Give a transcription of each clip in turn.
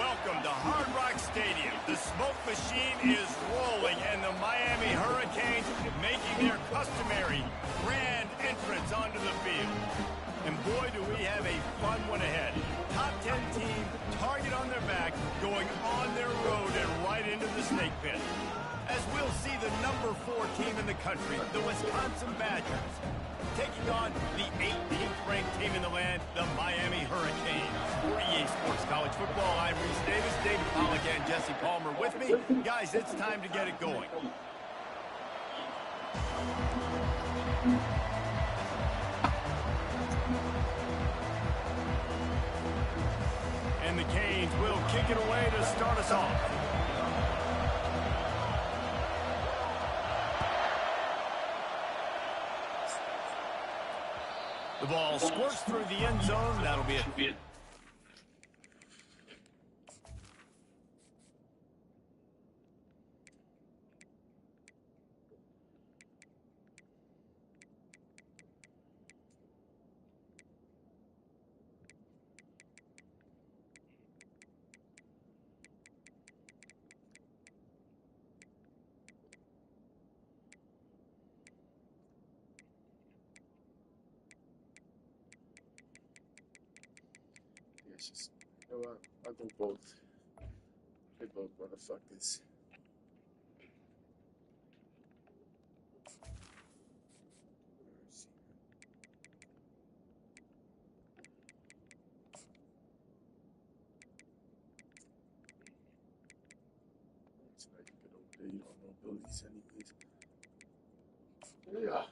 Welcome to Hard Rock Stadium. The smoke machine is rolling, and the Miami Hurricanes making their customary grand entrance onto the field. And boy, do we have a fun one ahead. Top 10 team, target on their back, going on their road and right into the snake pit. As we'll see the number 4 team in the country, the Wisconsin Badgers, taking on the 18th ranked team in the land, the Miami Hurricanes. For EA Sports College Football, I'm Reese Davis, David Pollack, and Jesse Palmer with me. Guys, it's time to get it going. And the Canes will kick it away to start us off. The ball squirts through the end zone. That'll be it. You know what? I'll go both. They both motherfuckers. It's like you get over there, you don't know abilities anyways. Yeah.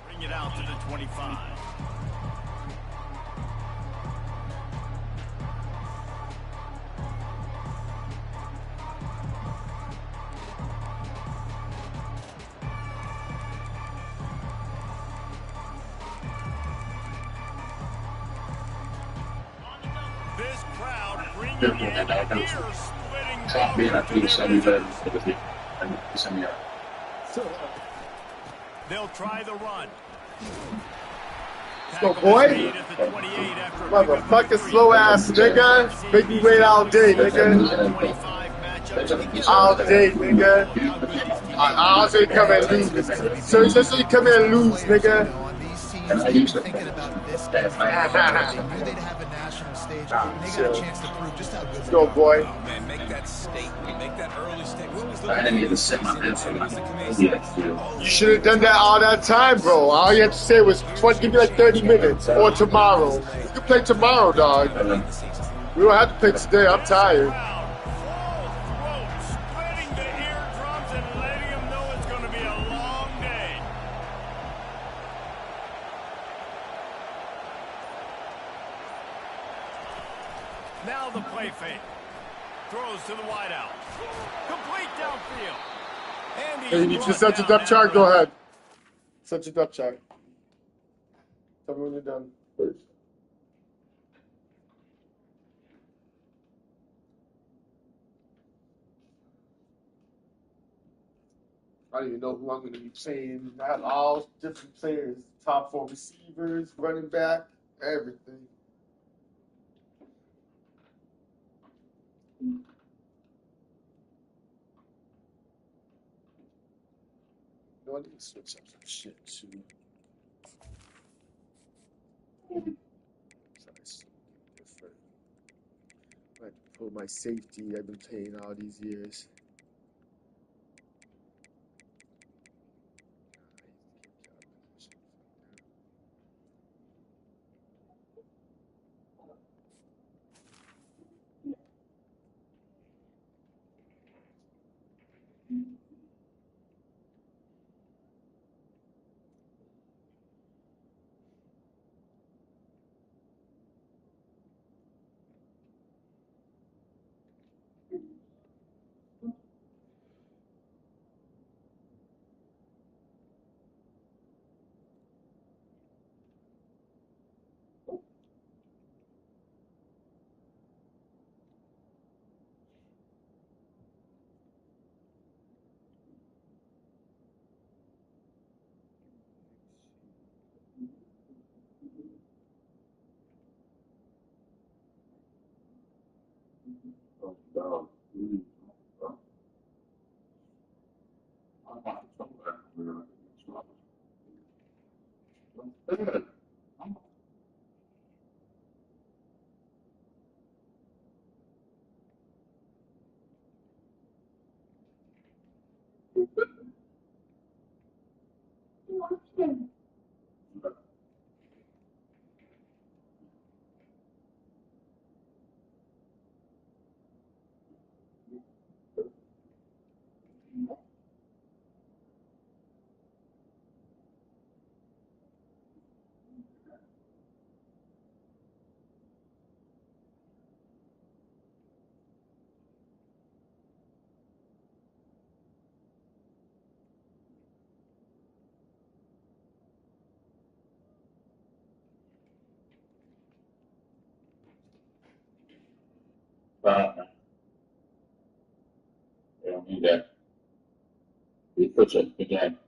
Bring it out to the 25. This crowd bringing in ear-splitting Sa akin at least sa middle sa middle. They'll try the run. Let's go, boy. Motherfucking slow ass nigga. Make me wait all day, nigga. All day, nigga. I'll say come and lose. So you come here and lose, nigga. And I used to thinking about this game. They knew they'd have a national stage. They got a chance to prove just how good Let's go, boy. Oh, man, make that statement. Make that early statement. What was the I didn't even set my head for that. You should have done that all that time, bro. All you had to say was 20, give me like 30 minutes. Or tomorrow. You can play tomorrow, dog. We don't have to play today. I'm tired. Splitting the eardrums and letting them know it's going to be a long day. Now the play fake. Throws to the wideout. Complete downfield. And Hey, you need to set your depth chart. Go ahead. Set your depth chart. Tell me when you're done. I don't even know who I'm going to be playing. I have all different players. Top 4 receivers, running back, everything. I need to switch up some shit too. Different. I have to pull my safety I've been playing all these years. They don't need that. He puts it again.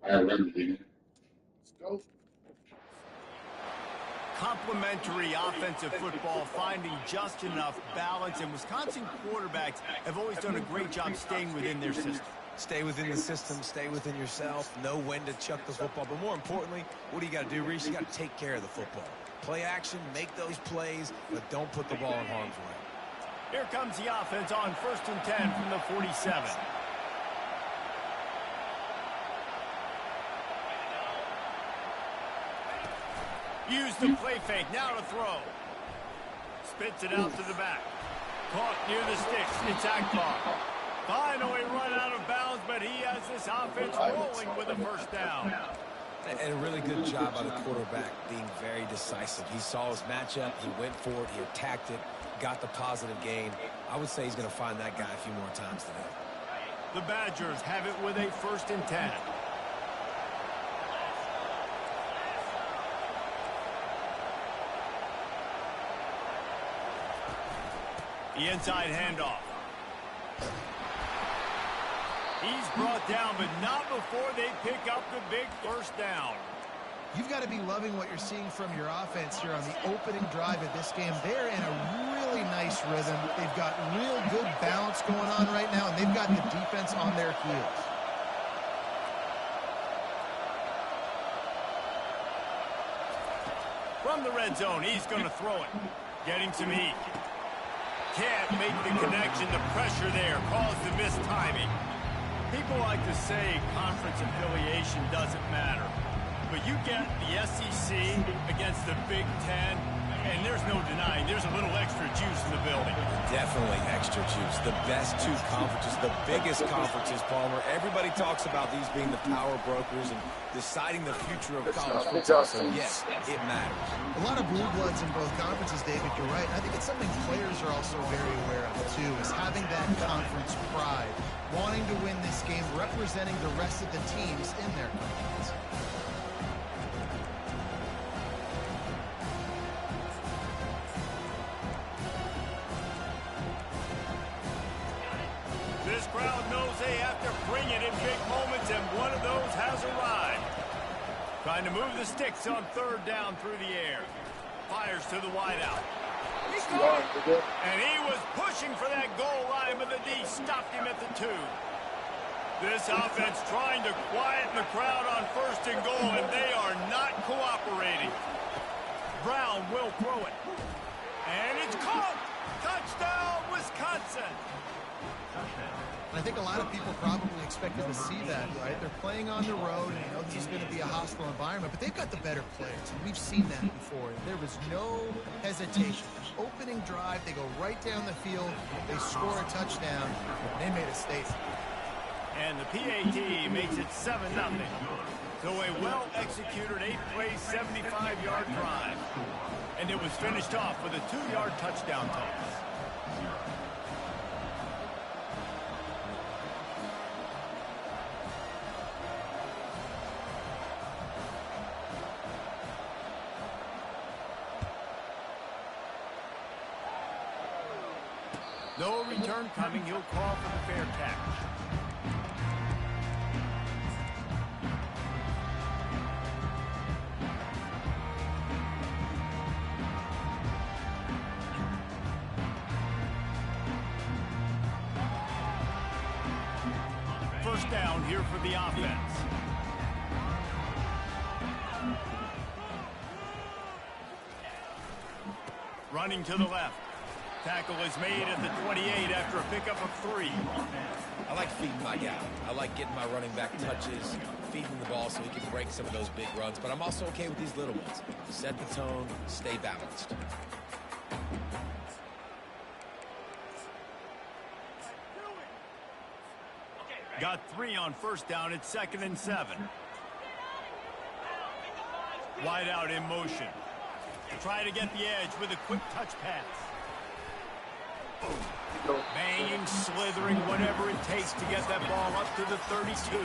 Let's go. Complementary offensive football, finding just enough balance, and Wisconsin quarterbacks have always done a great job staying within their system. Stay within the system, stay within yourself, know when to chuck the football. But more importantly, what do you got to do, Reese? You got to take care of the football. Play action, make those plays, but don't put the ball in harm's way. Here comes the offense on 1st and 10 from the 47. Use the play fake, now to throw. Spits it out to the back. Caught near the sticks, it's Akbar. Finally run out of bounds, but he has this offense rolling with a first down. And a really good job by the quarterback being very decisive. He saw his matchup, he went for it, he attacked it, got the positive gain. I would say he's going to find that guy a few more times today. The Badgers have it with a 1st and 10. The inside handoff. He's brought down, but not before they pick up the big first down. You've got to be loving what you're seeing from your offense here on the opening drive of this game. They're in a really nice rhythm. They've got real good balance going on right now, and they've got the defense on their heels. From the red zone, he's going to throw it. Getting some heat. Can't make the connection. The pressure there caused the missed timing. People like to say conference affiliation doesn't matter. But you get the SEC against the Big Ten, and there's no denying there's a little extra juice in the building. Definitely extra juice. The best two conferences, the biggest conferences, Palmer. Everybody talks about these being the power brokers and deciding the future of college football. So yes, it matters. A lot of blue bloods in both conferences, David, you're right. I think it's something players are also very aware of, too, is having that conference pride, wanting to win this game, representing the rest of the teams in their conference. This crowd knows they have to bring it in big moments, and one of those has arrived. Trying to move the sticks on third down through the air. Fires to the wideout. And he was pushing for that goal line, but the D stopped him at the 2. This offense trying to quieten the crowd on first and goal, and they are not cooperating. Brown will throw it. And it's caught. Touchdown, Wisconsin. I think a lot of people probably expected to see that, right? They're playing on the road, and you know this is going to be a hostile environment, but they've got the better players, and we've seen that before. There was no hesitation. Opening drive, they go right down the field, they score a touchdown, and they made a statement. And the PAT makes it 7-0. So a well-executed 8-play, 75-yard drive. And it was finished off with a 2-yard touchdown toss. No return coming. He'll call for the fair catch. First down here for the offense. Running to the left. Tackle is made at the 28 after a pickup of 3. I like feeding my guy. I like getting my running back touches, feeding the ball so he can break some of those big runs. But I'm also okay with these little ones. Set the tone, stay balanced. Got 3 on first down. It's 2nd and 7. Wide out in motion. Try to get the edge with a quick touch pass. Banging, slithering, whatever it takes to get that ball up to the 32.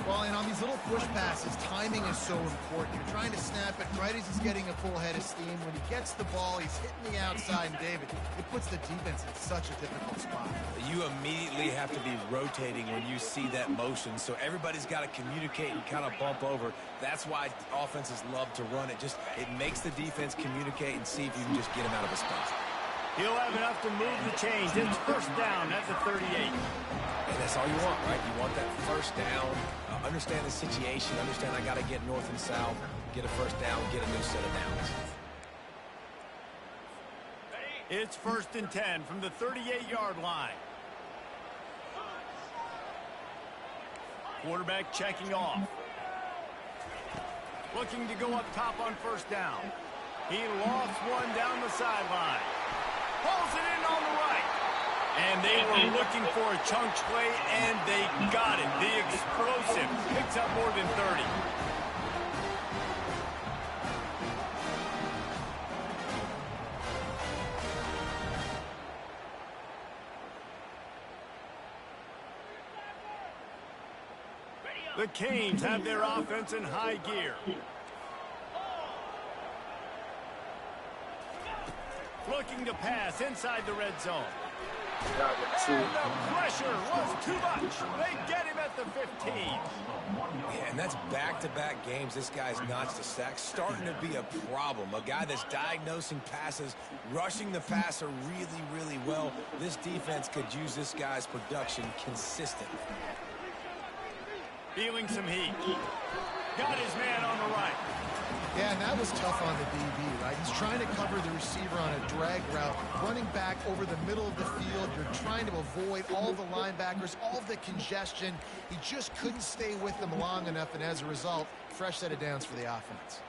Well, and on these little push passes, timing is so important. You're trying to snap it right as he's getting a full head of steam. When he gets the ball, he's hitting the outside, and David, it puts the defense in such a difficult spot. You immediately have to be rotating when you see that motion, so everybody's got to communicate and kind of bump over. That's why offenses love to run it. It makes the defense communicate and see if you can just get him out of a spot. He'll have enough to move the chains. It's first down at the 38. And that's all you want, right? You want that first down. Understand the situation. Understand I got to get north and south, get a first down, get a new set of downs. It's 1st and 10 from the 38-yard line. Quarterback checking off. Looking to go up top on first down. He lost one down the sideline. Pulls it in on the right. And they were looking for a chunk play, and they got it. The explosive picks up more than 30. The Canes have their offense in high gear. Looking to pass inside the red zone. And the pressure was too much. They get him at the 15. Yeah, and that's back-to-back games. This guy's notched a sack, starting to be a problem. A guy that's diagnosing passes, rushing the passer really, really well. This defense could use this guy's production consistently. Feeling some heat. Got his man on the right. Yeah, and that was tough on the DB, right? He's trying to cover the receiver on a drag route, running back over the middle of the field. You're trying to avoid all the linebackers, all the congestion. He just couldn't stay with them long enough, and as a result, fresh set of downs for the offense.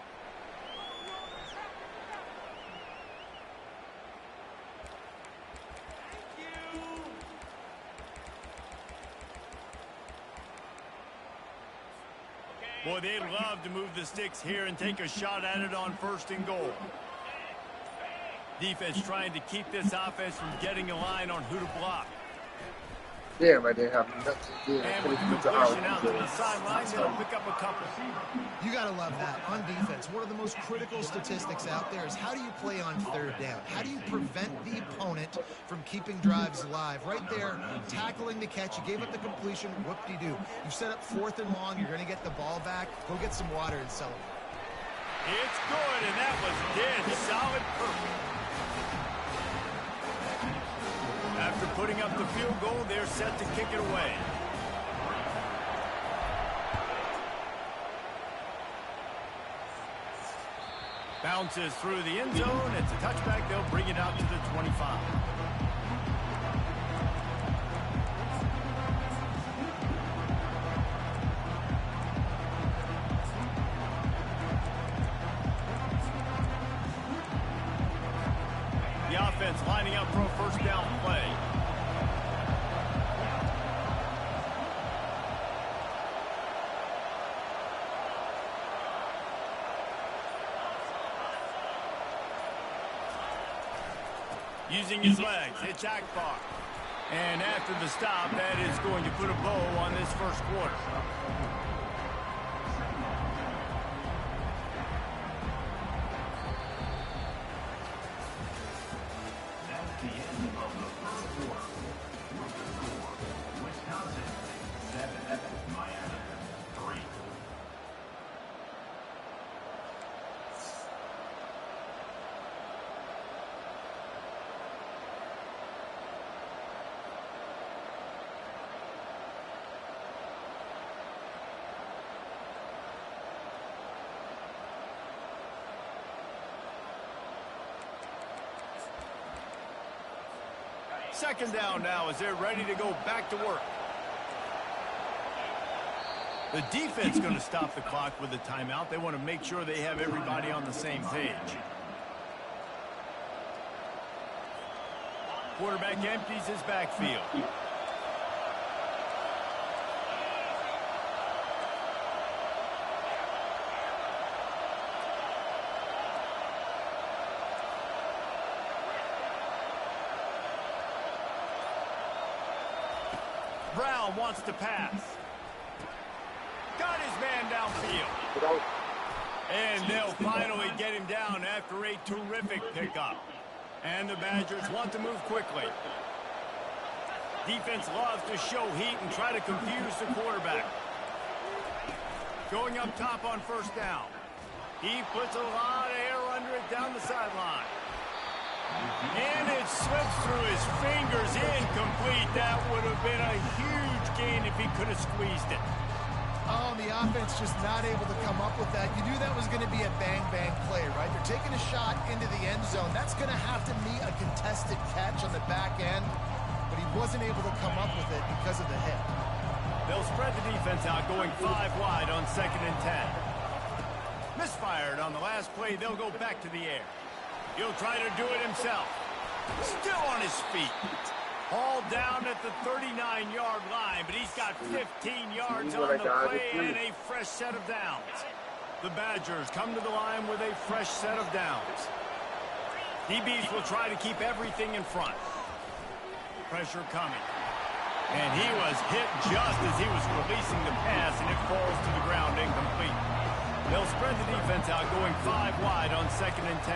Boy, they'd love to move the sticks here and take a shot at it on 1st and goal. Defense trying to keep this offense from getting a line on who to block. Damn, I didn't have nothing. Yeah, And could with the have used the completion hour. out to the sideline, they'll pick up a couple. You got to love that. On defense, one of the most critical statistics out there is how do you play on third down? How do you prevent the opponent from keeping drives alive? Right there, tackling the catch. You gave up the completion. Whoop-de-doo. You've set up 4th and long. You're going to get the ball back. Go get some water and celebrate. It's good, and that was dead solid perfect. After putting up the field goal, they're set to kick it away. Bounces through the end zone. It's a touchback. They'll bring it out to the 25. The offense lining up for a first down play. Using his legs, it's Akbar. And after the stop, that is going to put a bow on this first quarter. Second down now as they're ready to go back to work. The defense going to stop the clock with a timeout. They want to make sure they have everybody on the same page. Quarterback empties his backfield. Brown wants to pass. Got his man downfield. And they'll finally get him down after a terrific pickup. And the Badgers want to move quickly. Defense loves to show heat and try to confuse the quarterback. Going up top on first down. He puts a lot of air under it down the sideline. And it slips through his fingers, incomplete. That would have been a huge gain if he could have squeezed it. Oh, and the offense just not able to come up with that. You knew that was going to be a bang-bang play, right? They're taking a shot into the end zone. That's going to have to be a contested catch on the back end, but he wasn't able to come up with it because of the hit. They'll spread the defense out, going 5 wide on 2nd and 10. Misfired on the last play. They'll go back to the air. He'll try to do it himself. Still on his feet. Hauled down at the 39-yard line, but he's got 15 yards on the play and a fresh set of downs. The Badgers come to the line with a fresh set of downs. DBs will try to keep everything in front. Pressure coming. And he was hit just as he was releasing the pass, and it falls to the ground incomplete. They'll spread the defense out, going 5 wide on 2nd and 10.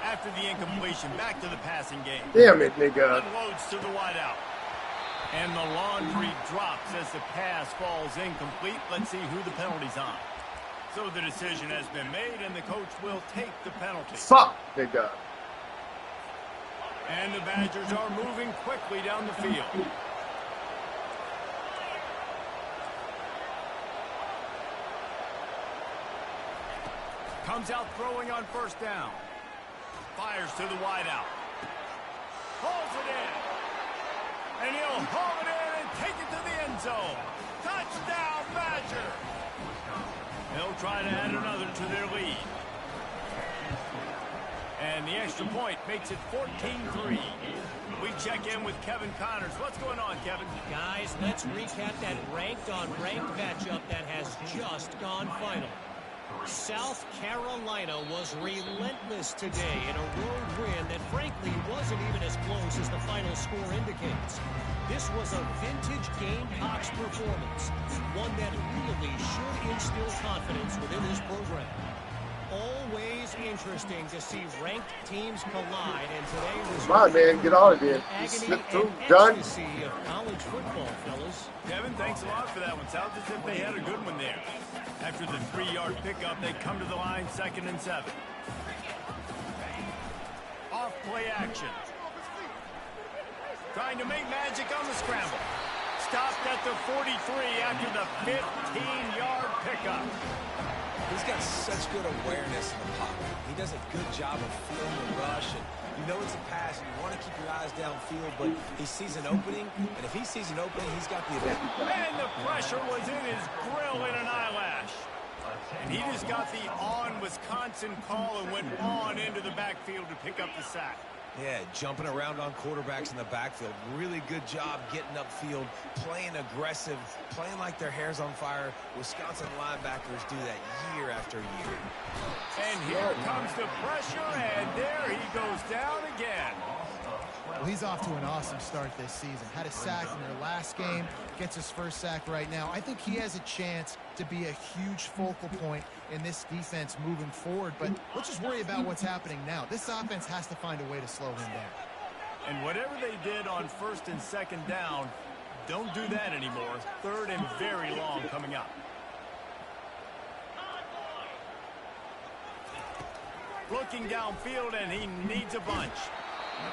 After the incompletion, back to the passing game. Damn it, nigga. Unloads to the wideout. And the laundry drops as the pass falls incomplete. Let's see who the penalty's on. So the decision has been made, and the coach will take the penalty. Fuck, nigga. And the Badgers are moving quickly down the field. Comes out throwing on first down. Fires to the wideout. Hauls it in. And he'll haul it in and take it to the end zone. Touchdown, Badger. They'll try to add another to their lead. And the extra point makes it 14-3. We check in with Kevin Connors. What's going on, Kevin? Guys, let's recap that ranked-on-ranked matchup that has just gone final. South Carolina was relentless today in a road win that frankly wasn't even as close as the final score indicates. This was a vintage Gamecocks performance, one that really should instill confidence within this program. Always interesting to see ranked teams collide, and today was Come on, man, get out of there. agony Slip through, and done. ecstasy of college football, fellas. Kevin, thanks a lot for that one. Sounds as if they had a good one there. After the 3-yard pickup, they come to the line 2nd and 7. Off play action. Trying to make magic on the scramble. Stopped at the 43 after the 15-yard pickup. He's got such good awareness in the pocket. He does a good job of feeling the rush, and you know it's a pass, and you want to keep your eyes downfield, but he sees an opening, and if he sees an opening, he's got the advantage. And the pressure was in his grill in an eyelash. And he just got the on-Wisconsin call and went on into the backfield to pick up the sack. Yeah, jumping around on quarterbacks in the backfield. Really good job getting upfield, playing aggressive, playing like their hair's on fire. Wisconsin linebackers do that year after year. And here comes the pressure, and there he goes down again. Well, he's off to an awesome start this season. Had a sack in their last game, gets his first sack right now. I think he has a chance to be a huge focal point in this defense moving forward, but let's just worry about what's happening now. This offense has to find a way to slow him down. And whatever they did on 1st and 2nd down, don't do that anymore. 3rd and very long coming up. Looking downfield, and he needs a bunch.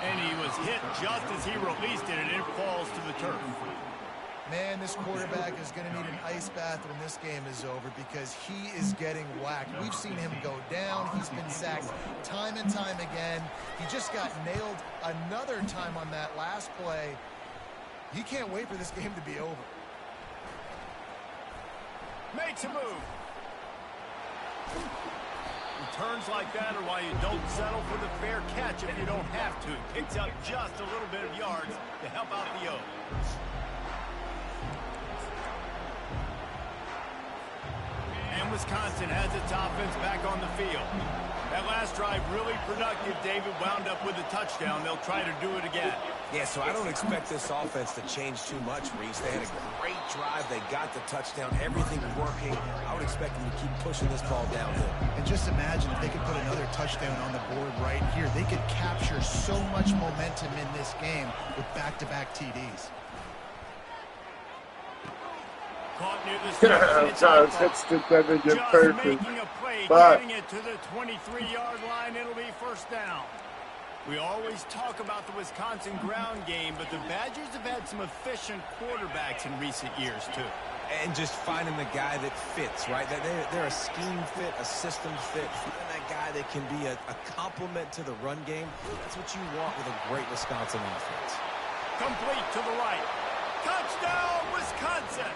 And he was hit just as he released it, and it falls to the turf. Man, this quarterback is going to need an ice bath when this game is over because he is getting whacked. We've seen him go down. He's been sacked time and time again. He just got nailed another time on that last play. He can't wait for this game to be over. Makes a move. Turns like that are why you don't settle for the fair catch if you don't have to. Picks up just a little bit of yards to help out the O. And Wisconsin has its offense back on the field. That last drive really productive. David wound up with a touchdown. They'll try to do it again. Yeah, so I don't expect this offense to change too much, Reese. They had a great drive. They got the touchdown. Everything's working. I would expect them to keep pushing this ball downhill. And just imagine if they could put another touchdown on the board right here. They could capture so much momentum in this game with back-to-back TDs. Caught near the Just perfect. making a play, But getting it to the 23-yard line. It'll be 1st down. We always talk about the Wisconsin ground game, but the Badgers have had some efficient quarterbacks in recent years, too. And just finding the guy that fits, right? They're a scheme fit, a system fit. Finding that guy that can be a complement to the run game. That's what you want with a great Wisconsin offense. Complete to the right. Touchdown, Wisconsin!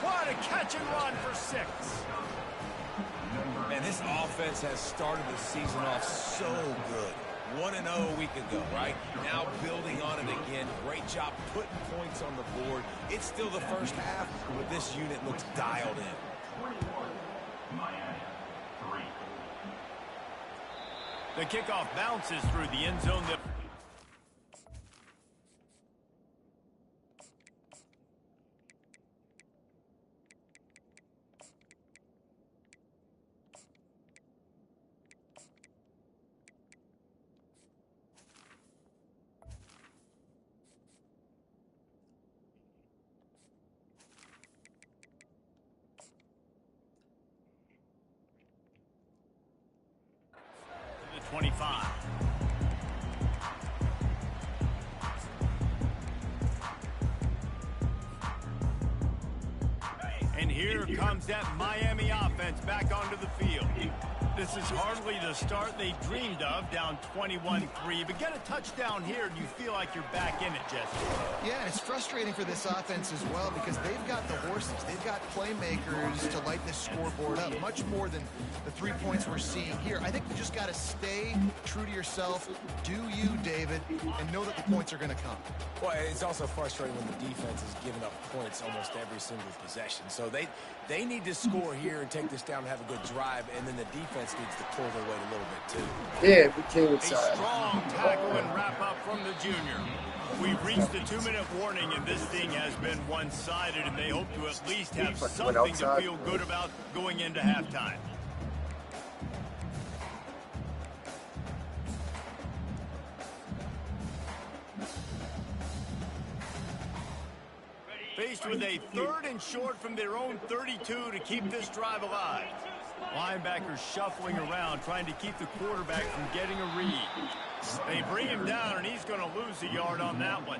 What a catch and run for 6. Man, this offense has started the season off so good. 1-0 a week ago, right? Now building on it again. Great job putting points on the board. It's still the first half, but this unit looks dialed in. The kickoff bounces through the end zone. The 25. And here comes that Miami offense back onto the field. This is hardly the start they dreamed of, down 21-3. But get a touchdown here, and you feel like you're back in it, Jesse. Yeah, and it's frustrating for this offense as well because they've got the horses. They've got playmakers to light this scoreboard up, much more than the 3 points we're seeing here. I think you just got to stay true to yourself, do you, David, and know that the points are going to come. Well, it's also frustrating when the defense is giving up points almost every single possession. So they need to score here and take this down and have a good drive, and then the defense needs to pull their weight a little bit too. Yeah, we came A inside. strong tackle and wrap up from the junior. We've reached the 2-minute warning, and this thing has been one-sided, and they hope to at least have something to feel good about going into halftime. Faced with a 3rd and short from their own 32 to keep this drive alive. Linebackers shuffling around, trying to keep the quarterback from getting a read. They bring him down, and he's going to lose a yard on that one.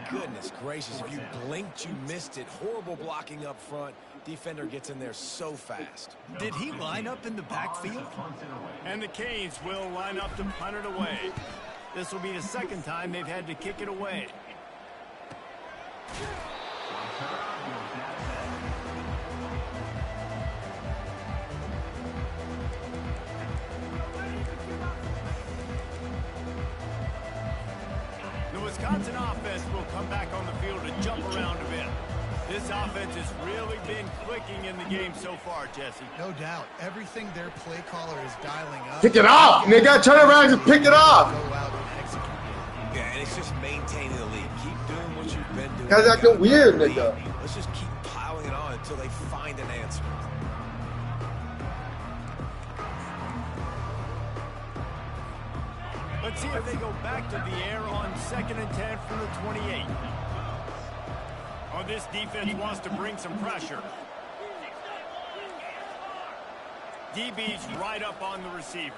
Goodness gracious, if you blinked, you missed it. Horrible blocking up front. Defender gets in there so fast. Did he line up in the backfield? And the Canes will line up to punt it away. This will be the second time they've had to kick it away. The Wisconsin offense will come back on the field to jump around a bit. This offense has really been clicking in the game so far, Jesse. No doubt. Everything their play caller is dialing up. Pick it up. And they got to turn around and pick it up. Go out and execute. Yeah, and it's just maintaining the lead. Keep doing what you've been doing. Guys acting weird, nigga. Let's just keep piling it on until they find an answer. Let's see if they go back to the air on 2nd and 10 from the 28. Oh, this defense wants to bring some pressure. DB's right up on the receivers.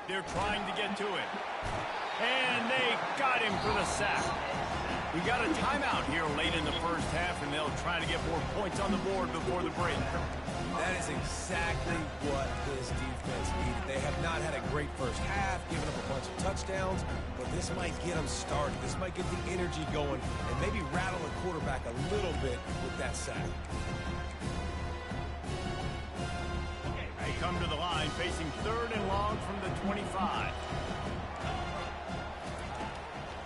They're trying to get to it. And they got him for the sack. We got a timeout here late in the first half, and they'll try to get more points on the board before the break. That is exactly what this defense needed. They have not had a great first half, giving up a bunch of touchdowns, but this might get them started. This might get the energy going and maybe rattle the quarterback a little bit with that sack. They come to the line facing 3rd and long from the 25.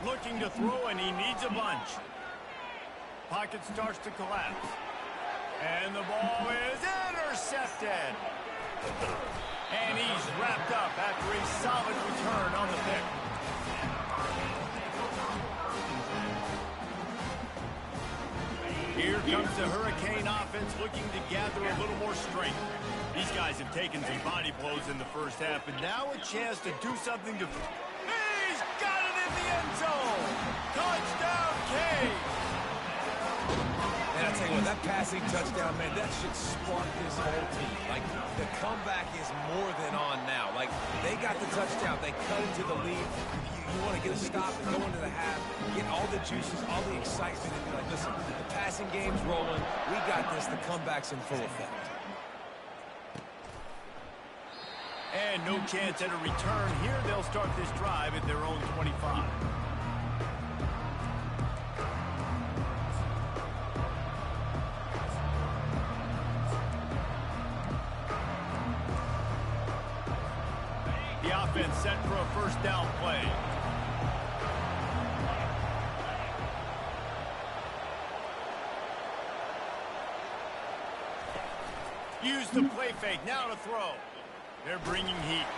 Looking to throw, and he needs a bunch. Pocket starts to collapse. And the ball is intercepted. And he's wrapped up after a solid return on the pick. Here comes the Hurricane offense looking to gather a little more strength. These guys have taken some body blows in the first half, and now a chance to do something to... He's got it in the end zone! Touchdown, Canes! And I'll tell you what, that passing touchdown, man, that should spark this whole team. Like, the comeback is more than on now. Like, they got the touchdown. They cut into the lead. You want to get a stop and go into the half, get all the juices, all the excitement, and be like, listen, the passing game's rolling. We got this. The comeback's in full effect. And no chance at a return here. They'll start this drive at their own 25. The offense set for a first down play. Use the play fake. Now to throw. They're bringing heat.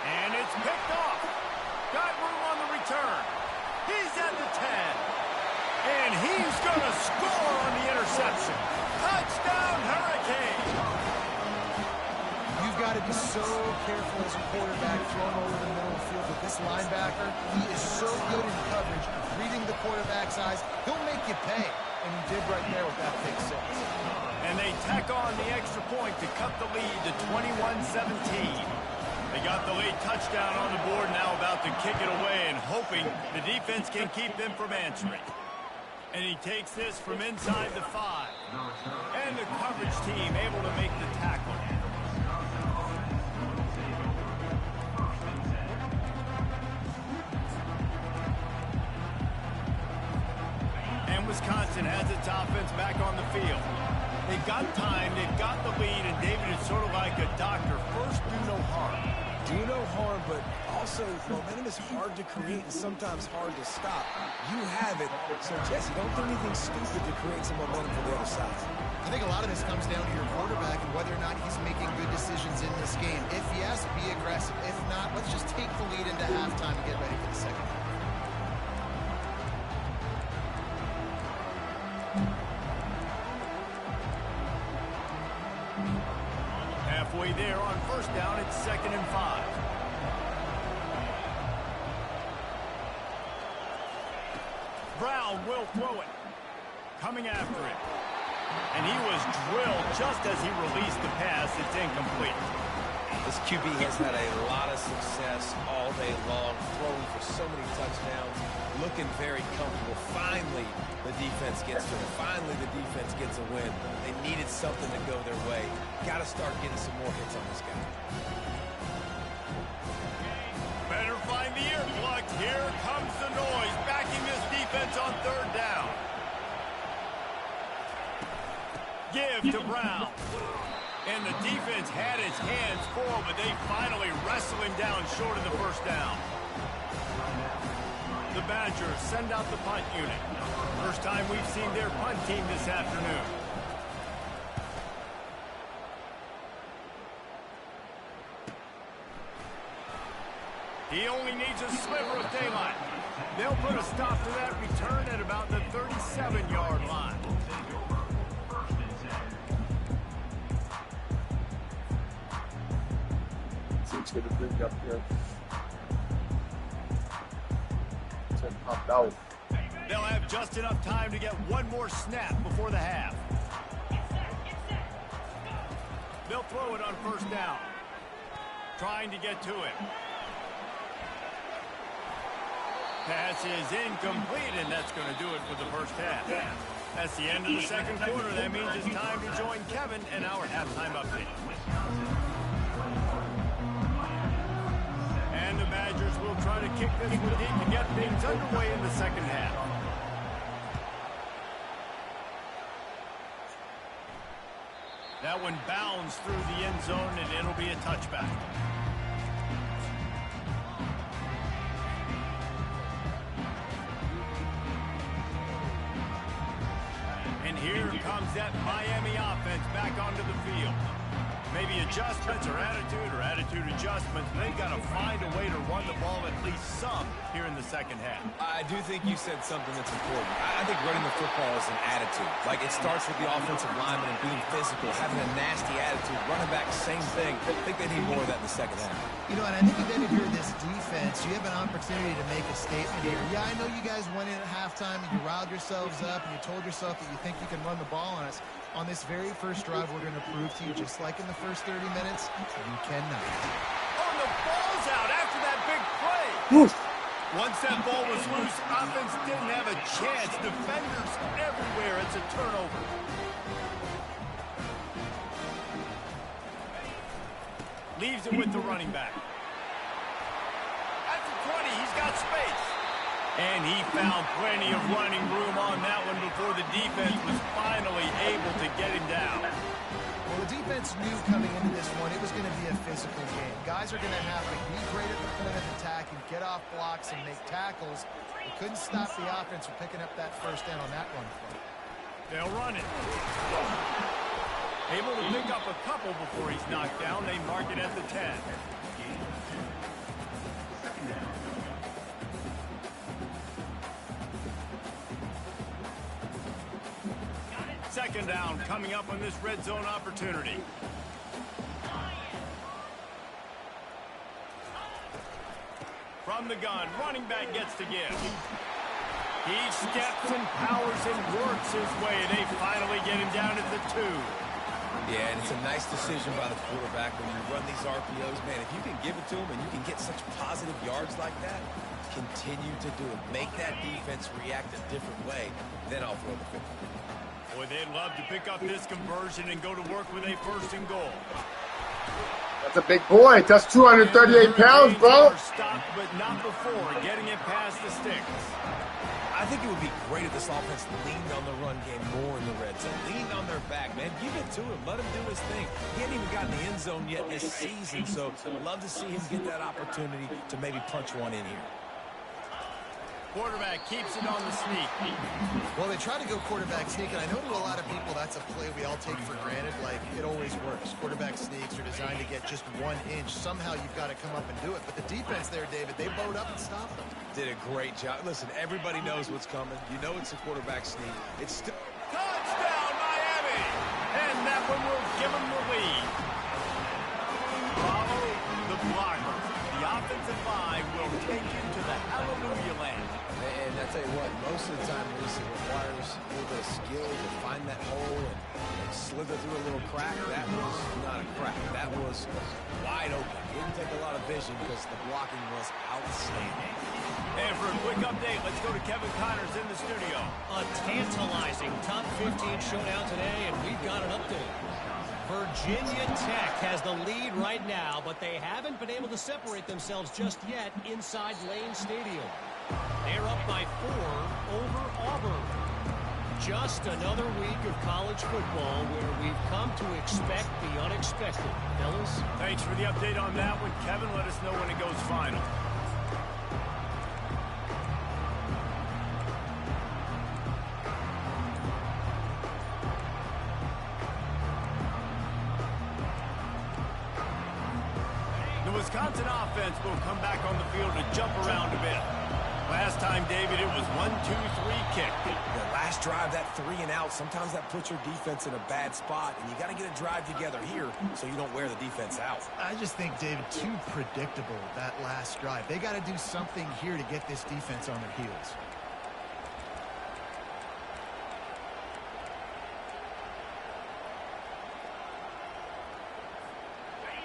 And it's picked off. Got room on the return. He's at the 10. And he's going to score on the interception. Touchdown, Hurricane. You've got to be so careful as a quarterback throwing over the middle of the field with this linebacker. He is so good in coverage, reading the quarterback's eyes. He'll make you pay. And he did right there with that pick six. And they tack on the extra point to cut the lead to 21-17. They got the late touchdown on the board, now about to kick it away and hoping the defense can keep them from answering. And he takes this from inside the 5. And the coverage team able to make the tackle. And Wisconsin has its offense back on the field. They've got time, they've got the lead, and David is sort of like a doctor. First, do no harm. Do no harm, but also momentum is hard to create and sometimes hard to stop. You have it, so Jesse, don't do anything stupid to create some momentum for the other side. I think a lot of this comes down to your quarterback and whether or not he's making good decisions in this game. If yes, be aggressive. If not, let's just take the lead into halftime and get ready for the second half. Halfway there on first down, it's 2nd and 5. Brown will throw it. Coming after it. And he was drilled just as he released the pass. It's incomplete. This QB has had a lot of success all day long, throwing for so many touchdowns, looking very comfortable. Finally, the defense gets to him. Finally, the defense gets a win. They needed something to go their way. Got to start getting some more hits on this guy. Better find the earplugs. Here comes the noise, backing this defense on 3rd down. Give to Brown. And the defense had its hands full, but they finally wrestle him down short of the first down. The Badgers send out the punt unit. First time we've seen their punt team this afternoon. He only needs a sliver of daylight. They'll put a stop to that return at about the 37-yard line. It's going to bring up here. Popped out. They'll have just enough time to get one more snap before the half. They'll throw it on first down. Trying to get to it. Pass is incomplete, and that's going to do it for the first half. That's the end of the second quarter. That means it's time to join Kevin and our halftime update. And the Badgers will try to kick this one deep to get things underway in the second half. That one bounds through the end zone, and it'll be a touchback. And here comes that Miami offense back onto the field. Maybe adjustments or attitude adjustments. They've got to find a way to run the ball at least some here in the second half. I do think you said something that's important. I think running the football is an attitude. Like, it starts with the offensive lineman and being physical, having a nasty attitude. Running back, same thing. I think they need more of that in the second half. You know, and I think then if you're this defense, you have an opportunity to make a statement here. Yeah, I know you guys went in at halftime and you riled yourselves up and you told yourself that you think you can run the ball on us. On this very first drive, we're going to prove to you, just like in the first 30 minutes, you cannot. Oh, the ball's out after that big play. Oof. Once that ball was loose, offense didn't have a chance. Defenders everywhere. It's a turnover. Leaves it with the running back. At the 20, he's got space. And he found plenty of running room on that one before the defense was finally able to get him down. Well, the defense knew coming into this one it was going to be a physical game. Guys are going to have to be great at the point of attack and get off blocks and make tackles. They couldn't stop the offense from picking up that first down on that run play. They'll run it. Able to pick up a couple before he's knocked down. They mark it at the 10. Second down coming up on this red zone opportunity. From the gun, running back gets to give. He steps and powers and works his way. They finally get him down at the 2. Yeah, and it's a nice decision by the quarterback when you run these RPOs. Man, if you can give it to him and you can get such positive yards like that, continue to do it. Make that defense react a different way, then I'll throw the football. Boy, they'd love to pick up this conversion and go to work with a first and goal. That's a big boy. That's 238 pounds, bro. Stopped, but not before getting it past the sticks. I think it would be great if this offense leaned on the run game more in the red zone. Leaned on their back, man. Give it to him. Let him do his thing. He hasn't even gotten the end zone yet this season, so I'd love to see him get that opportunity to maybe punch one in here. Quarterback keeps it on the sneak. Well, they try to go quarterback sneak, and I know to a lot of people that's a play we all take for granted. Like, it always works. Quarterback sneaks are designed to get just 1 inch. Somehow you've got to come up and do it. But the defense there, David, they bowed up and stopped them. Did a great job. Listen, everybody knows what's coming. You know it's a quarterback sneak. It's still... Touchdown, Miami! And that one will give them the lead. Follow the blocker. The offensive line will take you to the hallelujah land. And I tell you what, most of the time, Lisa, it requires a little bit of skill to find that hole and slither through a little crack. That was not a crack. That was wide open. Didn't take a lot of vision because the blocking was outstanding. And for a quick update, let's go to Kevin Connors in the studio. A tantalizing top 15 showdown today, and we've got an update. Virginia Tech has the lead right now, but they haven't been able to separate themselves just yet inside Lane Stadium. They're up by 4 over Auburn. Just another week of college football where we've come to expect the unexpected. Fellas? Thanks for the update on that one, Kevin. Let us know when it goes final. The Wisconsin offense will come back on the field to jump around a bit. Last time, David, it was 1-2-3 kick. The last drive, that 3 and out, sometimes that puts your defense in a bad spot, and you got to get a drive together here so you don't wear the defense out. I just think, David, too predictable, that last drive. They got to do something here to get this defense on their heels.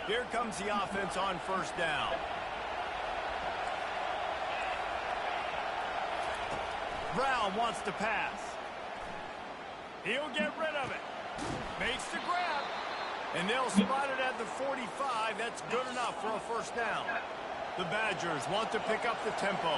Here comes the offense on first down. Brown wants to pass. He'll get rid of it. Makes the grab. And they'll spot it at the 45. That's good enough for a first down. The Badgers want to pick up the tempo.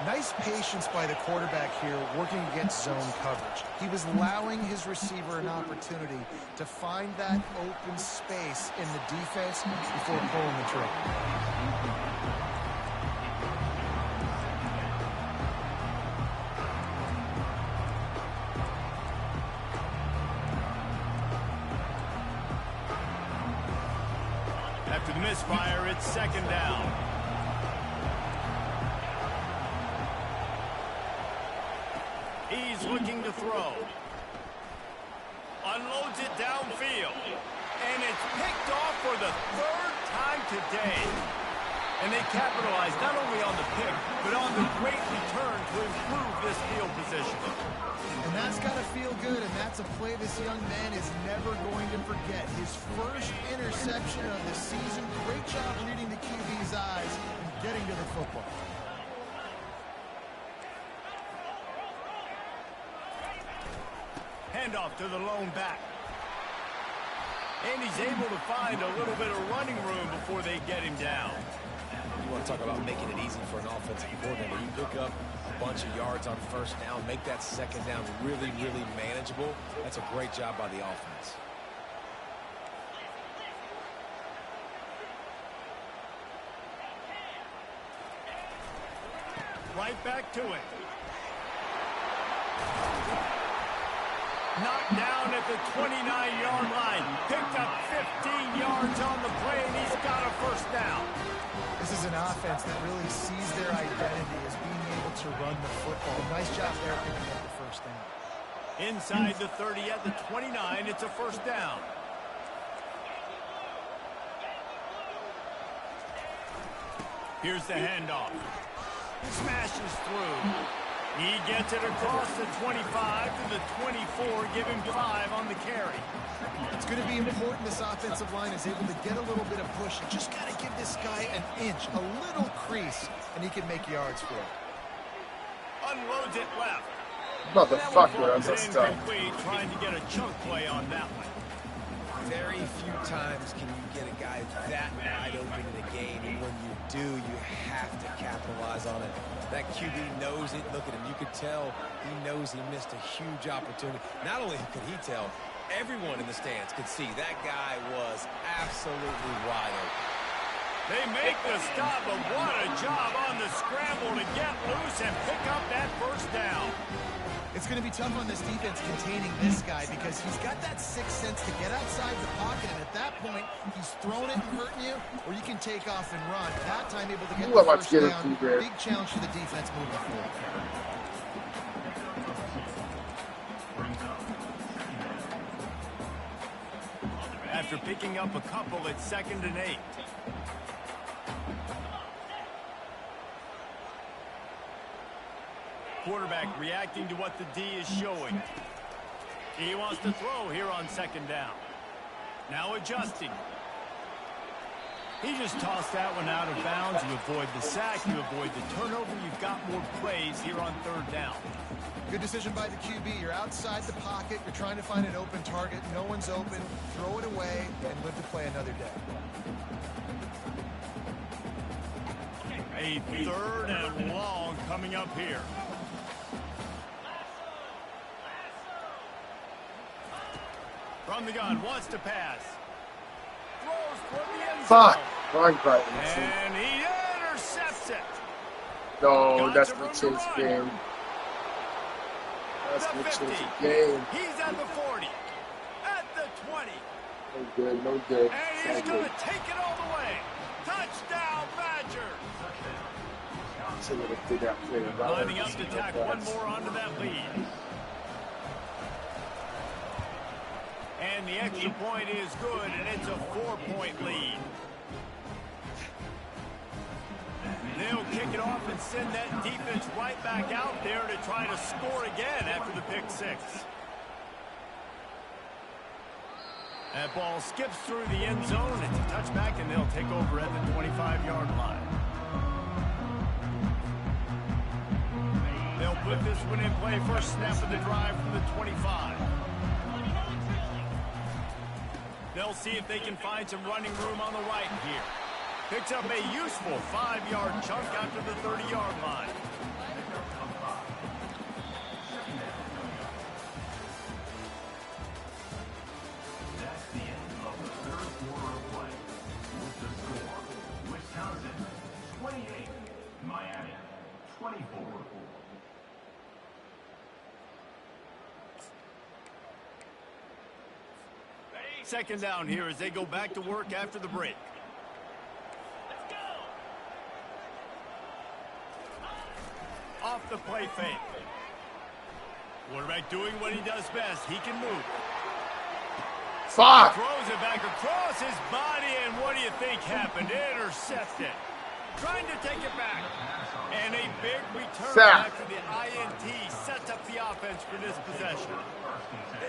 Nice patience by the quarterback here working against zone coverage. He was allowing his receiver an opportunity to find that open space in the defense before pulling the trigger. After the misfire, it's second down. He's looking to throw. Unloads it downfield. And it's picked off for the 3rd time today. And they capitalize not only on the pick, but on the great return to improve this field position. And that's got to feel good, and that's a play this young man is never going to forget. His first interception of the season. Great job reading the QB's eyes and getting to the football. Handoff to the lone back. And he's able to find a little bit of running room before they get him down. You want to talk about making it easy for an offensive coordinator. You pick up a bunch of yards on first down, make that second down really, really manageable. That's a great job by the offense. Right back to it. Knocked down at the 29-yard line. Picked up 15 yards on the play, and he's got a first down. This is an offense that really sees their identity as being able to run the football. Nice job there picking up the first down. Inside the 30 at the 29, it's a first down. Here's the handoff. Smashes through. He gets it across the 25 to the 24, give him 5 on the carry. It's going to be important this offensive line is able to get a little bit of push. You just got to give this guy an inch, a little crease, and he can make yards for it. Unloads it left. Motherfucker, that's a stop. Incomplete, trying to get a chunk play on that one. Very few times can you get a guy that wide open in a game, and when you do, you have to capitalize on it. That QB knows it. Look at him. You could tell he knows he missed a huge opportunity. Not only could he tell, everyone in the stands could see that guy was absolutely wide open. They make the stop, but what a job on the scramble to get loose and pick up that first down. It's going to be tough on this defense containing this guy because he's got that sixth sense to get outside the pocket, and at that point, he's throwing it and hurting you, or you can take off and run. That time, able to get the first down. Big challenge for the defense moving forward. After picking up a couple, it's 2nd and 8. Quarterback reacting to what the D is showing. He wants to throw here on 2nd down. Now adjusting. He just tossed that one out of bounds. You avoid the sack, you avoid the turnover. You've got more plays here on 3rd down. Good decision by the QB. You're outside the pocket. You're trying to find an open target. No one's open. Throw it away and live to play another day. A 3rd and long coming up here. From the gun, wants to pass. Throws for the end zone. Fuck! Wrong button. And he intercepts it. No, that's gonna change the game. That's gonna change the game. He's at the 40. At the 20. No good, no good. And he's going to take it all the way. Touchdown, Badgers. Lining up to tack one more onto that lead. And the extra point is good, and it's a 4-point lead. They'll kick it off and send that defense right back out there to try to score again after the pick 6. That ball skips through the end zone. It's a touchback, and they'll take over at the 25-yard line. They'll put this one in play. First snap of the drive from the 25. They'll see if they can find some running room on the right here. Picks up a useful 5-yard chunk after the 30-yard line. That's the end of the 3rd quarter of play. With the score, Wisconsin 28, Miami 24. Second down here as they go back to work after the break. Off the play fake. Quarterback doing what he does best. He can move. Fuck! Throws it back across his body, and what do you think happened? Intercepted. Trying to take it back. And a big return after the INT sets up the offense for this possession.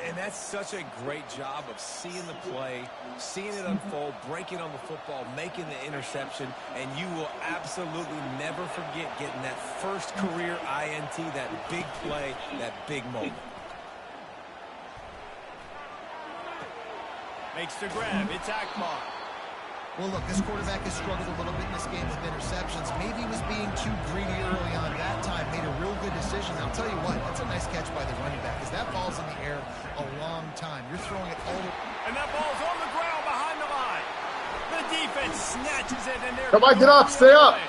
And that's such a great job of seeing the play, seeing it unfold, breaking on the football, making the interception, and you will absolutely never forget getting that first career INT, that big play, that big moment. Makes the grab. It's Akbar. Well, look, this quarterback has struggled a little bit in this game with interceptions. Maybe he was being too greedy early on that time, made a real good decision. I'll tell you what, that's a nice catch by the running back, because that ball's in the air a long time. You're throwing it all the... And that ball's on the ground behind the line. The defense snatches it, and they're... Come on, get up, stay up.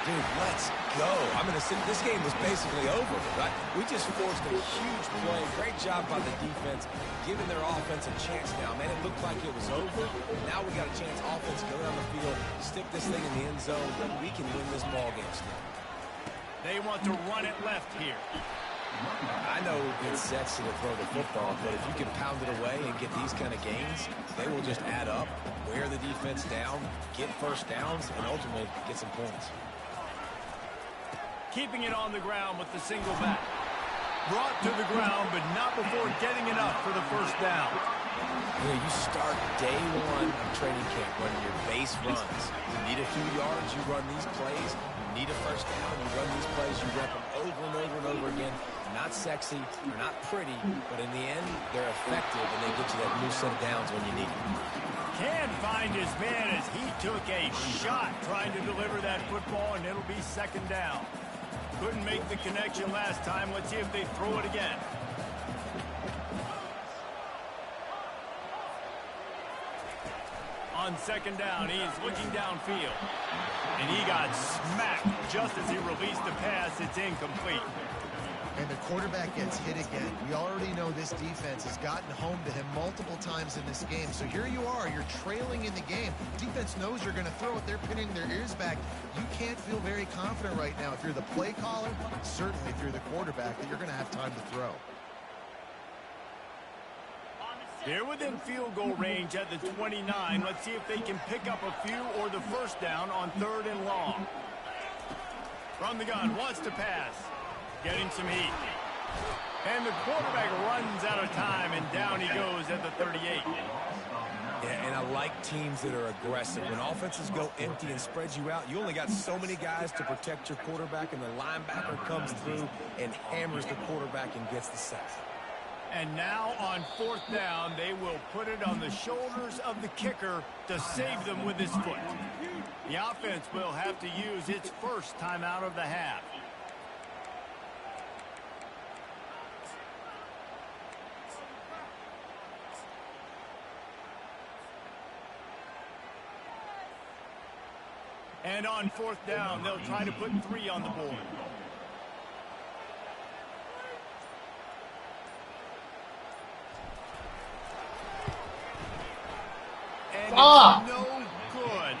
Dude, let's go. I mean, this game was basically over, right? We just forced a huge play. Great job by the defense, giving their offense a chance now. Man, it looked like it was over. Now we got a chance. Offense, go down the field, stick this thing in the end zone. We can win this ball game still. They want to run it left here. I know it's sexy to throw the football, but if you can pound it away and get these kind of gains, they will just add up, wear the defense down, get first downs, and ultimately get some points. Keeping it on the ground with the single back. Brought to the ground, but not before getting it up for the first down. You know, you start day one of training camp running your base runs. You need a few yards, you run these plays. You need a first down, you run these plays. You rep them over and over and over again. They're not sexy, they're not pretty, but in the end, they're effective, and they get you that new set of downs when you need it. Can't find his man as he took a shot trying to deliver that football, and it'll be second down. Couldn't make the connection last time. Let's see if they throw it again. On second down, he's looking downfield. And he got smacked just as he released the pass. It's incomplete. And the quarterback gets hit again. We already know this defense has gotten home to him multiple times in this game. So here you are, you're trailing in the game. Defense knows you're going to throw it. They're pinning their ears back. You can't feel very confident right now if you're the play caller, certainly if you're the quarterback, that you're going to have time to throw. They're within field goal range at the 29. Let's see if they can pick up a few or the first down on 3rd and long. From the gun, wants to pass. Getting some heat. And the quarterback runs out of time, and down he goes at the 38. Yeah, and I like teams that are aggressive. When offenses go empty and spread you out, you only got so many guys to protect your quarterback, and the linebacker comes through and hammers the quarterback and gets the sack. And now on 4th down, they will put it on the shoulders of the kicker to save them with his foot. The offense will have to use its first timeout of the half. And on 4th down, they'll try to put 3 on the board. And it's no good.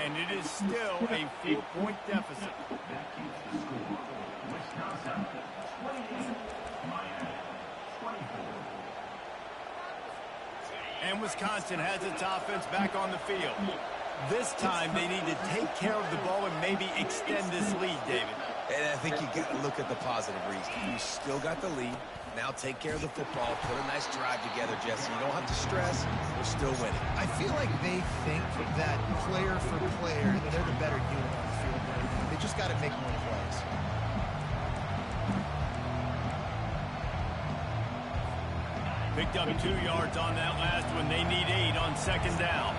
And it is still a 4-point deficit. And Wisconsin has its offense back on the field. This time they need to take care of the ball and maybe extend this lead, David. And I think you got to look at the positive reason. You still got the lead. Now take care of the football. Put a nice drive together, Jesse. You don't have to stress. We're still winning. I feel like they think that player for player, they're the better unit on the field. They just got to make more plays. Picked up 2 yards on that last one. They need 8 on second down.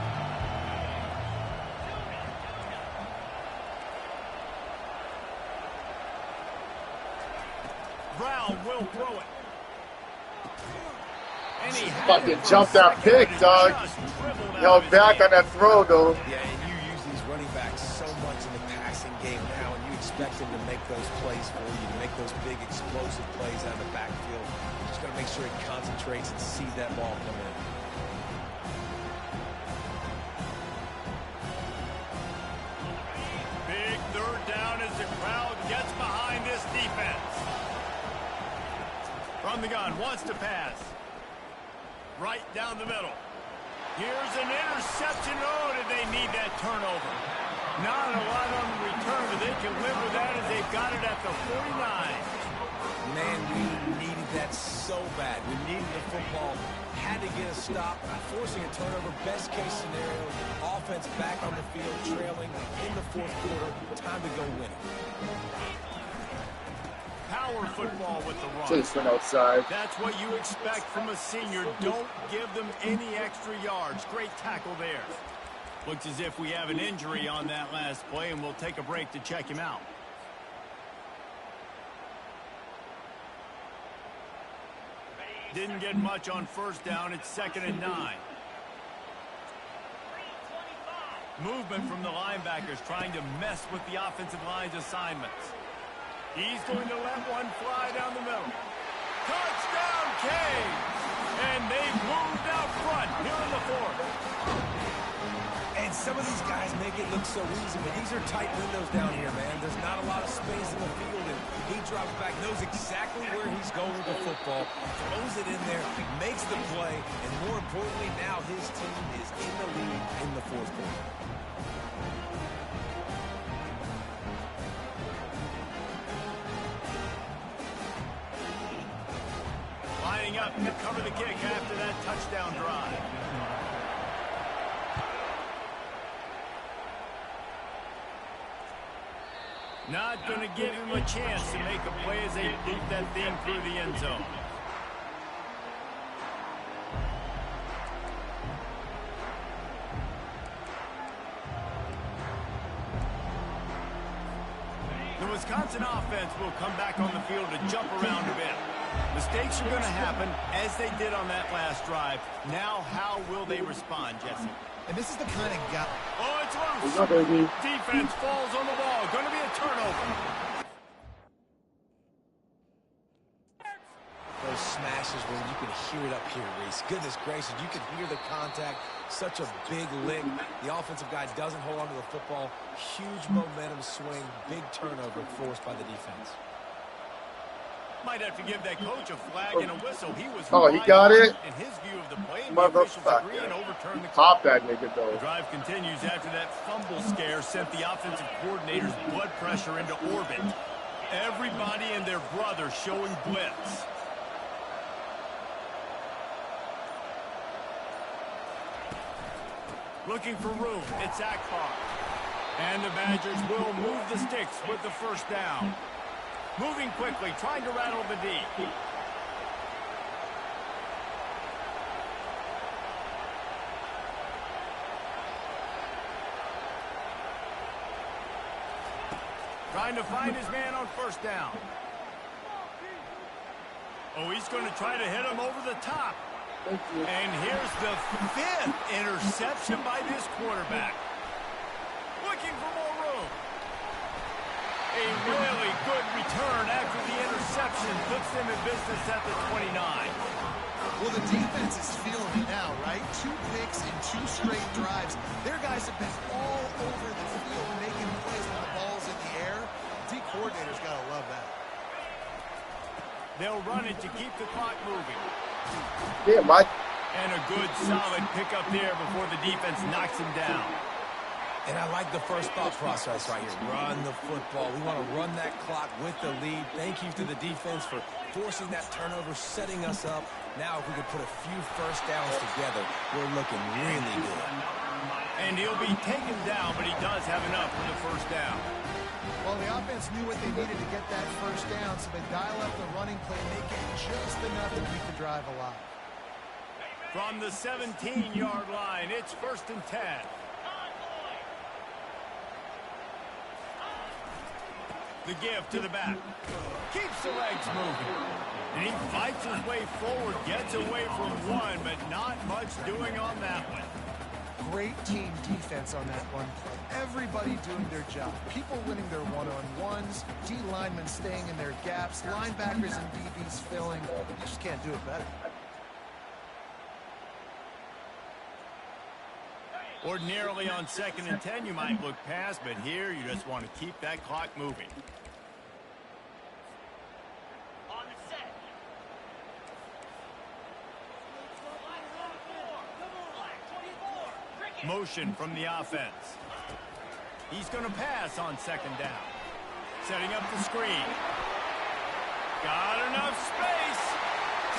Brown will throw it. And he Fucking jumped that pick, dog. Held back on that throw, though. Yeah, and you use these running backs so much in the passing game now, and you expect them to make those plays for you, to make those big explosive plays out of the backfield. You just got to make sure he concentrates and sees that ball come in. Big 3rd down as the crowd gets behind this defense. From the gun, wants to pass. Right down the middle. Here's an interception. Oh, did they need that turnover? Not a lot on the return, but they can live with that as they've got it at the 49. Man, we needed that so bad. We needed the football. Had to get a stop. Forcing a turnover. Best case scenario. Offense back on the field, trailing in the 4th quarter. Time to go win it. Power football with the run. Chase went outside. That's what you expect from a senior. Don't give them any extra yards. Great tackle there. Looks as if we have an injury on that last play, and we'll take a break to check him out. Didn't get much on 1st down. It's 2nd and 9. Movement from the linebackers trying to mess with the offensive line's assignments. He's going to let one fly down the middle. Touchdown, Canes! And they've moved out front here in the 4th. And some of these guys make it look so easy, but these are tight windows down here, man. There's not a lot of space in the field, and he drops back, knows exactly where he's going with the football, throws it in there, makes the play, and more importantly, now his team is in the lead in the 4th quarter. Lining up to cover the kick after that touchdown drive. Not going to give him a chance to make a play as they boot that thing through the end zone. The Wisconsin offense will come back on the field to jump around a bit. Mistakes are going to happen, as they did on that last drive. Now, how will they respond, Jesse? And this is the kind of guy. Oh, it's loose. Good job, baby. Defense falls on the ball. Going to be a turnover. Those smashes where you can hear it up here, Reese. Goodness gracious, you can hear the contact. Such a big lick. The offensive guy doesn't hold on to the football. Huge momentum swing. Big turnover forced by the defense. Might have to give that coach a flag and a whistle. He was He got it. In his view of the play, and the officials agree and overturn the call. Pop that nigga, though. The drive continues after that fumble scare sent the offensive coordinator's blood pressure into orbit. Everybody and their brother showing blitz. Looking for room. It's Akbar. And the Badgers will move the sticks with the first down. Moving quickly, trying to rattle the D. Trying to find his man on first down. Oh, he's going to try to hit him over the top. And here's the 5th interception by this quarterback. Looking for more room. A really good return after the interception puts them in business at the 29. Well, the defense is feeling it now, right? 2 picks in 2 straight drives. Their guys have been all over the field making plays when the ball's in the air. D coordinator's got to love that. They'll run it to keep the clock moving. Yeah, Mike. And a good, solid pickup there before the defense knocks him down. And I like the first thought process right here. Run the football. We want to run that clock with the lead. Thank you to the defense for forcing that turnover, setting us up. Now, if we could put a few first downs together, we're looking really good. And he'll be taken down, but he does have enough for the first down. Well, the offense knew what they needed to get that first down, so they dial up the running play, make it just enough to keep the drive alive. From the 17-yard line, it's 1st and 10. The give to the back. Keeps the legs moving. And he fights his way forward, gets away from one, but not much doing on that one. Great team defense on that one play. Everybody doing their job. People winning their one-on-ones, D linemen staying in their gaps, linebackers and DBs filling. You just can't do it better. Ordinarily on 2nd and 10, you might look past, but here you just want to keep that clock moving. Motion from the offense. He's going to pass on 2nd down. Setting up the screen. Got enough space.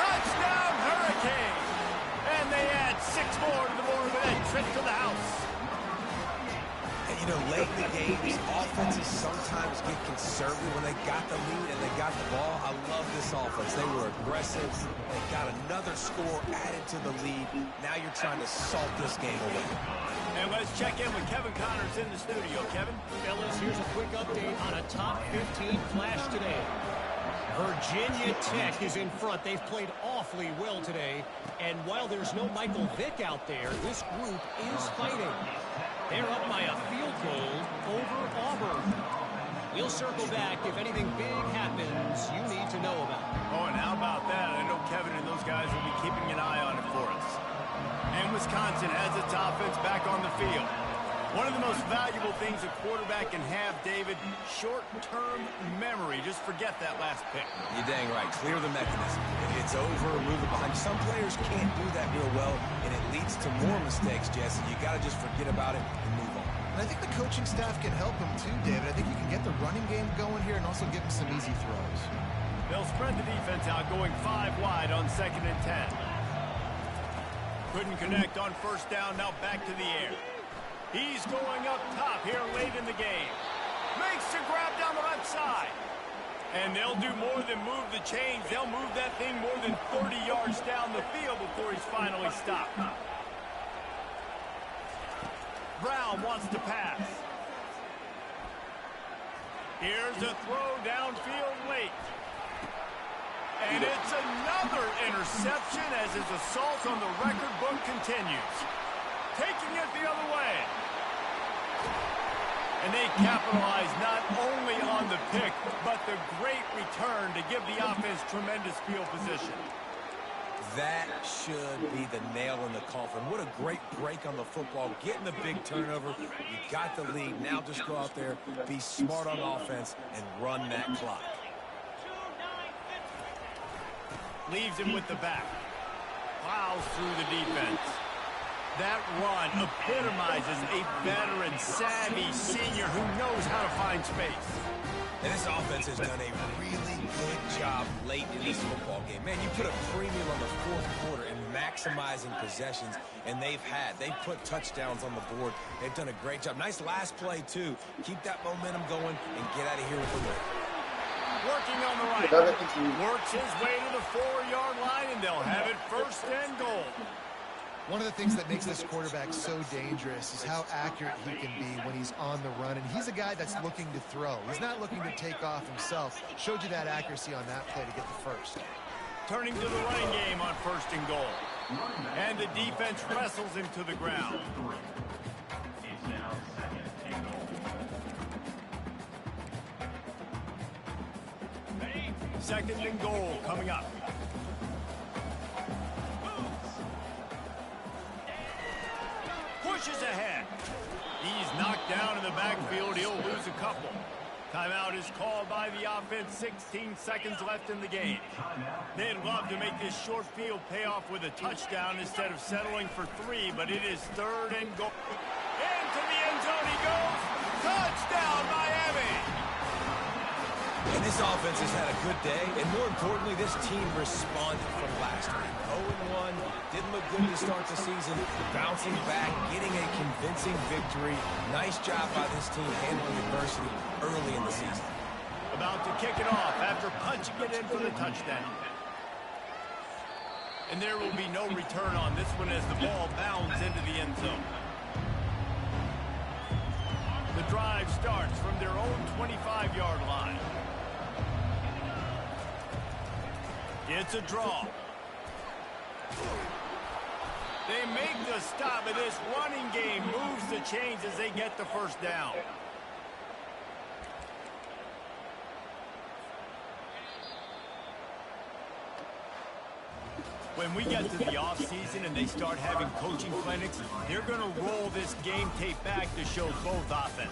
Touchdown, Hurricane. And they add 6 more to the board with a trip to the house. And, you know, late in the game, these offenses sometimes get conservative when they got the lead and they got the ball. I love this offense. They were aggressive. They got another score added to the lead. Now you're trying to salt this game away. And let's check in with Kevin Connors in the studio. Kevin? Fellas, here's a quick update on a top 15 flash today. Virginia Tech is in front. They've played awfully well today. And while there's no Michael Vick out there, this group is fighting. They're up by a field goal over Auburn. We'll circle back if anything big happens you need to know about. Oh, and how about that? I know Kevin and those guys will be keeping an eye on it for us. And Wisconsin has its offense back on the field. One of the most valuable things a quarterback can have, David, short-term memory. Just forget that last pick. You're dang right. Clear the mechanism. If it's over, move it behind. Some players can't do that real well, and it leads to more mistakes, Jesse. You got to just forget about it and move on. And I think the coaching staff can help him too, David. I think you can get the running game going here and also give him some easy throws. They'll spread the defense out, going 5 wide on 2nd and 10. Couldn't connect on first down, now back to the air. He's going up top here late in the game. Makes the grab down the left side. And they'll do more than move the chains. They'll move that thing more than 30 yards down the field before he's finally stopped. Brown wants to pass. Here's a throw downfield late. And it's another interception as his assault on the record book continues. Taking it the other way. And they capitalize not only on the pick, but the great return to give the offense tremendous field position. That should be the nail in the coffin. What a great break on the football. Getting the big turnover. You got the lead. Now just go out there, be smart on offense, and run that clock. Leaves him with the back. Plows through the defense. That run epitomizes a veteran, savvy senior who knows how to find space. And this offense has done a really good job late in this football game. Man, you put a premium on the fourth quarter in maximizing possessions, and they've put touchdowns on the board. They've done a great job. Nice last play, too. Keep that momentum going and get out of here with the win. Working on the right. Works his way to the 4-yard line, and they'll have it first and goal. One of the things that makes this quarterback so dangerous is how accurate he can be when he's on the run. And he's a guy that's looking to throw. He's not looking to take off himself. Showed you that accuracy on that play to get the first. Turning to the running game on first and goal. And the defense wrestles him to the ground. It's now second and goal. Second and goal coming up. Pushes ahead. He's knocked down in the backfield. He'll lose a couple. Timeout is called by the offense. 16 seconds left in the game. They'd love to make this short field pay off with a touchdown instead of settling for 3, but it is third and goal. Into the end zone he goes. Touchdown, Miami! And this offense has had a good day, and more importantly, this team responded from last week. 0-1, didn't look good to start the season, bouncing back, getting a convincing victory. Nice job by this team handling adversity early in the season. About to kick it off after punching it in for the touchdown. And there will be no return on this one as the ball bounds into the end zone. The drive starts from their own 25-yard line. It's a draw. They make the stop, but this running game moves the chains as they get the first down. When we get to the offseason and they start having coaching clinics, they're going to roll this game tape back to show both offense.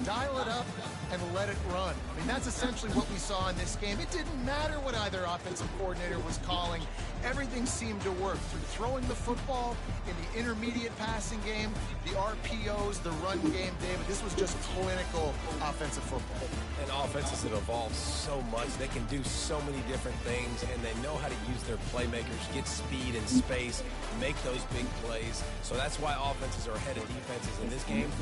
Dial it up and let it run. I mean, that's essentially what we saw in this game. It didn't matter what either offensive coordinator was calling. Everything seemed to work through throwing the football, in the intermediate passing game, the RPOs, the run game, David. This was just clinical offensive football. And offenses have evolved so much. They can do so many different things, and they know how to use their playmakers, get speed and space, make those big plays. So that's why offenses are ahead of defenses in this game.